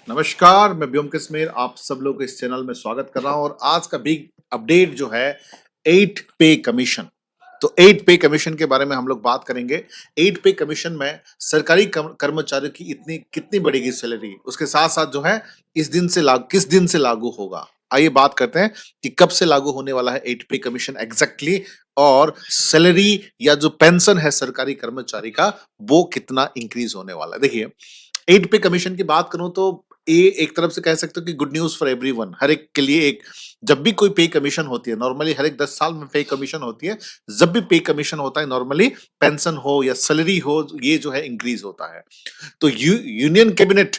नमस्कार, मैं व्योम कश्मीर आप सब लोग को इस चैनल में स्वागत कर रहा हूं और आज का बिग अपडेट जो है 8 पे कमीशन। तो 8 पे कमीशन के बारे में हम लोग बात करेंगे। 8 पे कमीशन में सरकारी कर्मचारियों की इतनी कितनी बढ़ेगी सैलरी, उसके साथ साथ जो है किस दिन से लागू होगा। आइए बात करते हैं कि कब से लागू होने वाला है 8 पे कमीशन एग्जैक्टली, और सैलरी या जो पेंशन है सरकारी कर्मचारी का वो कितना इंक्रीज होने वाला है। देखिए, 8 पे कमीशन की बात करूं तो ये एक तरफ से कह सकते हो कि गुड न्यूज फॉर एवरीवन, हर एक के लिए। एक जब भी कोई पे कमीशन होती है, नॉर्मली हर एक 10 साल में पे कमीशन होती है। जब भी पे कमीशन होता है, नॉर्मली पेंशन हो या सैलरी हो, ये जो है इंक्रीज होता है। तो union cabinet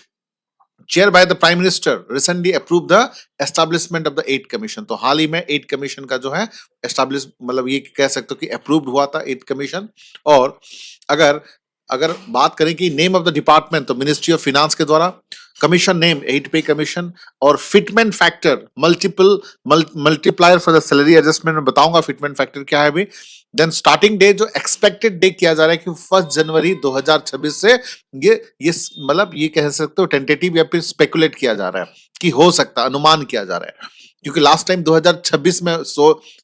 chair by the prime minister recently approve the establishment of the 8 commission. तो हाल ही में 8 कमीशन का जो है एस्टैब्लिश, मतलब ये कह सकते हो कि अप्रूव्ड हुआ था 8 कमीशन। और अगर अगर बात करें कि नेम ऑफ द डिपार्टमेंट, तो मिनिस्ट्री ऑफ फाइनेंस के द्वारा कमीशन नेम 8 पे कमीशन। और fitment factor multiplier for the salary adjustment में बताऊंगा फिटमेंट फैक्टर क्या है अभी। देन स्टार्टिंग डे जो एक्सपेक्टेड डे किया जा रहा है कि 1 जनवरी 2026 से ये मतलब ये कह सकते हो टेंटेटिव या फिर स्पेकुलेट किया जा रहा है कि हो सकता, अनुमान किया जा रहा है। क्योंकि लास्ट टाइम 2026 में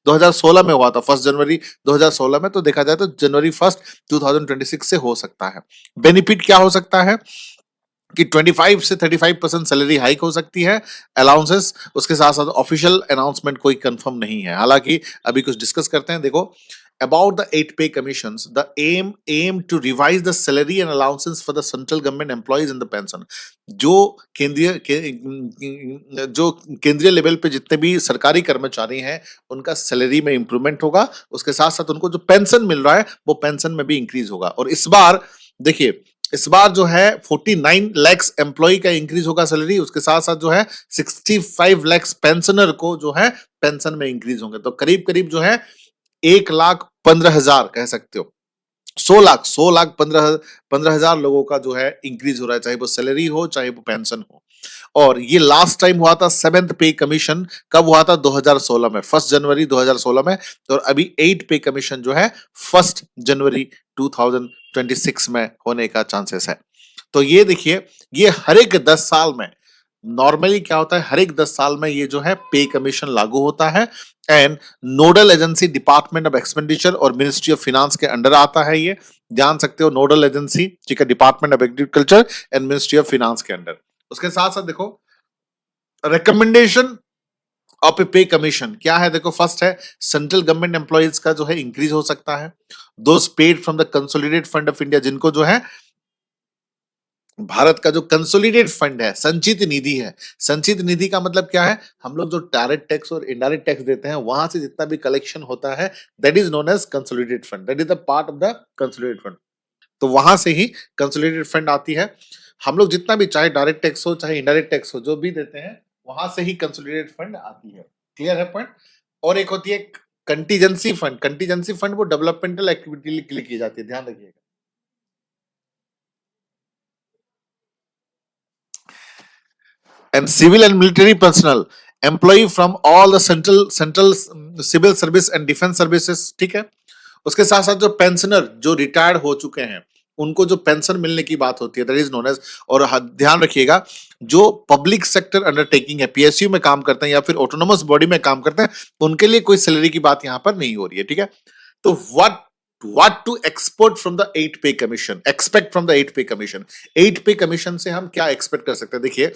2016 में हुआ था 1 जनवरी 2016 में, तो देखा जाए तो जनवरी 1 2026 से हो सकता है। बेनिफिट क्या हो सकता है कि 25 से 35% सैलरी हाइक हो सकती है, अलाउंसेस, उसके साथ साथ ऑफिशियल अनाउंसमेंट कोई कंफर्म नहीं है। हालांकि अभी कुछ डिस्कस करते हैं। देखो, about the 8 pay commissions, the aim to revise the salary and allowances for the central government employees in the pension। जो केंद्रीय लेवल पे जितने भी सरकारी कर्मचारी हैं उनका सैलरी में इंप्रूवमेंट होगा, उसके साथ साथ उनको जो पेंशन मिल रहा है वो पेंशन में भी इंक्रीज होगा। और इस बार देखिए, इस बार जो है 49 लाख एम्प्लॉय का इंक्रीज होगा सैलरी, उसके साथ साथ जो है 65 लाख पेंशनर को जो है पेंशन में इंक्रीज होंगे। तो करीब करीब जो है 1,15,000 कह सकते हो, 100 लाख 15,000 लोगों का जो है इंक्रीज हो रहा है, चाहे वो सैलरी हो चाहे वो पेंशन हो। और ये लास्ट टाइम हुआ था 7th पे कमीशन, कब हुआ था? 2016 में, 1 जनवरी 2016 में। और अभी 8 पे कमीशन जो है 1 जनवरी 2026 में होने का चांसेस है। तो ये देखिए, ये हर एक 10 साल में नॉर्मली क्या होता है, हर एक 10 साल में ये जो है पे कमीशन लागू होता है। And nodal agency department of expenditure और मिनिस्ट्री ऑफ फाइनेंस के अंडर आता है। ये ध्यान सकते हो, नोडल एजेंसी, ठीक है, department of agriculture and ministry of finance के अंडर। उसके साथ साथ देखो, रिकमेंडेशन ऑफ ए पे कमीशन क्या है। देखो, फर्स्ट है सेंट्रल गवर्नमेंट एम्प्लॉइज का जो है इंक्रीज हो सकता है। Those paid from the consolidated fund of India, जिनको जो है भारत का जो कंसोलिडेट फंड है, संचित निधि है। संचित निधि का मतलब क्या है? हम लोग जो डायरेक्ट टैक्स और इनडायरेक्ट टैक्स देते हैं, वहां से जितना भी कलेक्शन होता है, that is known as consolidate fund, that is the part of the consolidate fund. तो वहां से ही कंसोलिडेट फंड आती है। हम लोग जितना भी, चाहे डायरेक्ट टैक्स हो चाहे इनडायरेक्ट टैक्स हो, जो भी देते हैं वहां से ही कंसोलिडेट फंड आती है। क्लियर है पॉइंट? और एक होती है कंटीजेंसी फंड। कंटीजेंसी फंड वो डेवलपमेंटल एक्टिविटी के लिए की जाती है, ध्यान रखिएगा। And civil and military personnel employee from all the central civil service and defense services, ठीक है। उसके साथ साथ जो पेंशनर जो रिटायर्ड हो चुके हैं, उनको जो पेंशन मिलने की बात होती है, दैट इज नोन एज। और ध्यान रखिएगा, जो पब्लिक सेक्टर अंडरटेकिंग है, पीएसयू में काम करते हैं या फिर ऑटोनोमस बॉडी में काम करते हैं, उनके लिए कोई सैलरी की बात यहां पर नहीं हो रही है, ठीक है। तो what to export from the 8 pay commission, expect from the 8 pay commission. 8 pay commission से हम क्या एक्सपेक्ट कर सकते हैं? देखिए,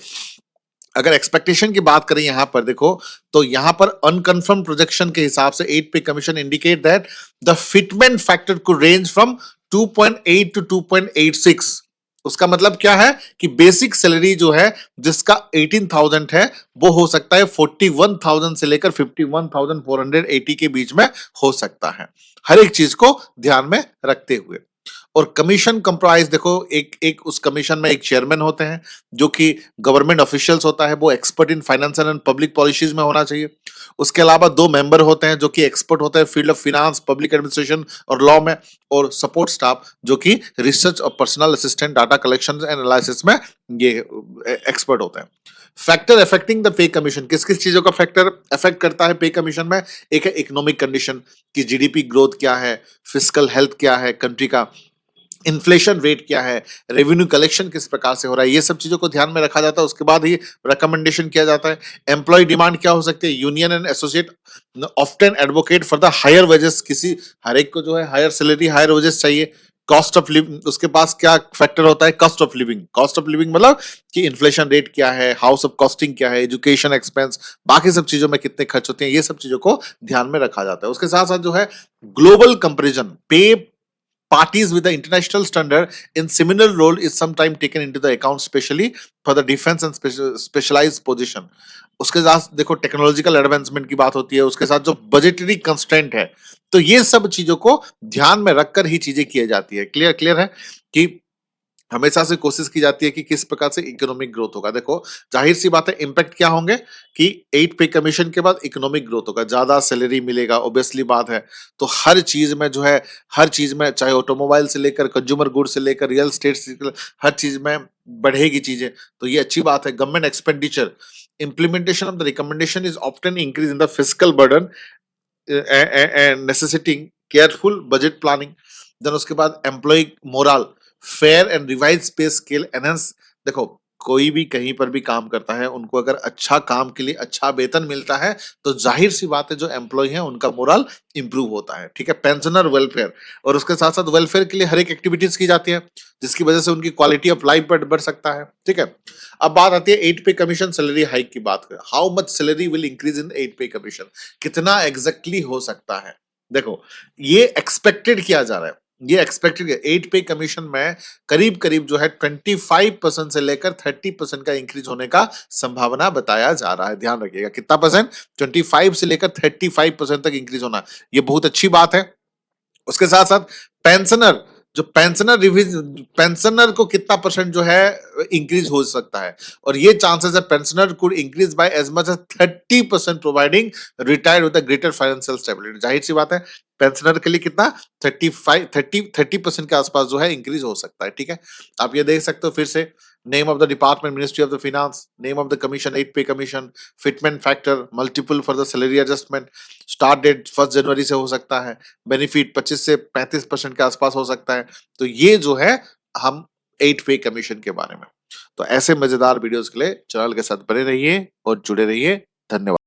अगर एक्सपेक्टेशन की बात करें यहां पर, देखो तो यहां पर अनकंफर्म प्रोजेक्शन के हिसाब से 8 pay commission indicate that the fitment factor could range from 2.8 to 2.86। उसका मतलब क्या है कि बेसिक सैलरी जो है जिसका 18,000 है, वो हो सकता है 41,000 से लेकर 51,480 के बीच में हो सकता है, हर एक चीज को ध्यान में रखते हुए। और कमीशन कंप्राइज, देखो एक एक उस कमीशन में एक चेयरमैन होते हैं जो कि गवर्नमेंट ऑफिशियल्स होता है, वो expert in finance and public policies में होना चाहिए। उसके अलावा 2 मेंबर होते हैं जो कि एक्सपर्ट होते हैं field of finance, public administration और लॉ में। और सपोर्ट स्टाफ जो कि रिसर्च और personal assistant, data collection and analysis में ये एक्सपर्ट होते हैं। Factor affecting the pay commission, किस किस चीजों का फैक्टर अफेक्ट करता है पे कमीशन में? एक है इकोनॉमिक कंडीशन, कि जीडीपी ग्रोथ क्या है, फिजिकल हेल्थ क्या है कंट्री का, इन्फ्लेशन रेट क्या है, रेवेन्यू कलेक्शन किस प्रकार से हो रहा है, ये सब चीजों को ध्यान में रखा जाता है। उसके बाद ही रिकमेंडेशन किया जाता है। एम्प्लॉय डिमांड क्या हो सकती है, union and associate often advocate for the higher wages, किसी हर एक को जो है हायर सैलरी हायर वेजेस चाहिए। कॉस्ट ऑफ लिविंग, उसके पास क्या फैक्टर होता है, cost of living. Cost of living मतलब कि इन्फ्लेशन रेट क्या है, हाउस ऑफ कॉस्टिंग क्या है, एजुकेशन एक्सपेंस, बाकी सब चीजों में कितने खर्च होते हैं, ये सब चीजों को ध्यान में रखा जाता है। उसके साथ साथ जो है ग्लोबल कंपेरिजन, पे parties with the international standard in similar role is sometime taken into the account, especially for the defense and specialized position। उसके साथ देखो टेक्नोलॉजिकल एडवांसमेंट की बात होती है, उसके साथ जो बजटरी कंस्ट्रेंट है, तो ये सब चीजों को ध्यान में रखकर ही चीजें की जाती है। क्लियर क्लियर है कि हमेशा से कोशिश की जाती है कि किस प्रकार से इकोनॉमिक ग्रोथ होगा। देखो जाहिर सी बात है, इम्पैक्ट क्या होंगे कि 8 पे कमीशन के बाद इकोनॉमिक ग्रोथ होगा, ज्यादा सैलरी मिलेगा, ऑब्वियसली बात है। तो हर चीज में जो है, हर चीज में चाहे ऑटोमोबाइल से लेकर कंज्यूमर गुड से लेकर रियल एस्टेट से लेकर हर चीज में बढ़ेगी चीजें, तो ये अच्छी बात है। Government expenditure, implementation of the recommendation is often increase in the fiscal burden and necessitating careful budget planning। Then उसके बाद employ morale, fair and revise pay scale enhance. देखो कोई भी कहीं पर भी काम करता है, उनको अगर अच्छा काम के लिए अच्छा वेतन मिलता है, तो जाहिर सी बात है जो एम्प्लॉय है उनका मोरल इंप्रूव होता है। ठीक है, पेंशनर वेलफेयर, और उसके साथ साथ वेलफेयर के लिए हर एक एक्टिविटीज की जाती है, जिसकी वजह से उनकी क्वालिटी ऑफ लाइफ बढ़ सकता है। ठीक है, अब बात आती है 8 पे कमीशन सैलरी हाइक की बात करें। How much salary will increase in 8 pay commission, कितना एग्जैक्टली हो सकता है। देखो ये एक्सपेक्टेड किया जा रहा है, ये एक्सपेक्टेड 8 पे कमीशन में करीब करीब जो है 25% से लेकर 30% का इंक्रीज होने का संभावना बताया जा रहा है। ध्यान रखिएगा कितना परसेंट, 25 से लेकर 35% तक इंक्रीज होना, ये बहुत अच्छी बात है। उसके साथ साथ पेंशनर, जो पेंशनर को कितना परसेंट जो है इंक्रीज हो सकता है, और ये चांसेस है pensioner could increase by as much as 30%, providing retired with greater financial stability. जाहिर सी बात है पेंशनर के लिए कितना 30% के आसपास जो है इंक्रीज हो सकता है। ठीक है, आप ये देख सकते हो फिर से, name of the department ministry of the finance, name of the commission 8 pay commission, fitment factor, multiple for the salary adjustment, start date 1 जनवरी से हो सकता है, बेनिफिट 25 से 35% के आसपास हो सकता है। तो ये जो है हम 8 पे कमीशन के बारे में। तो ऐसे मजेदार वीडियोस के लिए चैनल के साथ बने रहिए और जुड़े रहिए। धन्यवाद।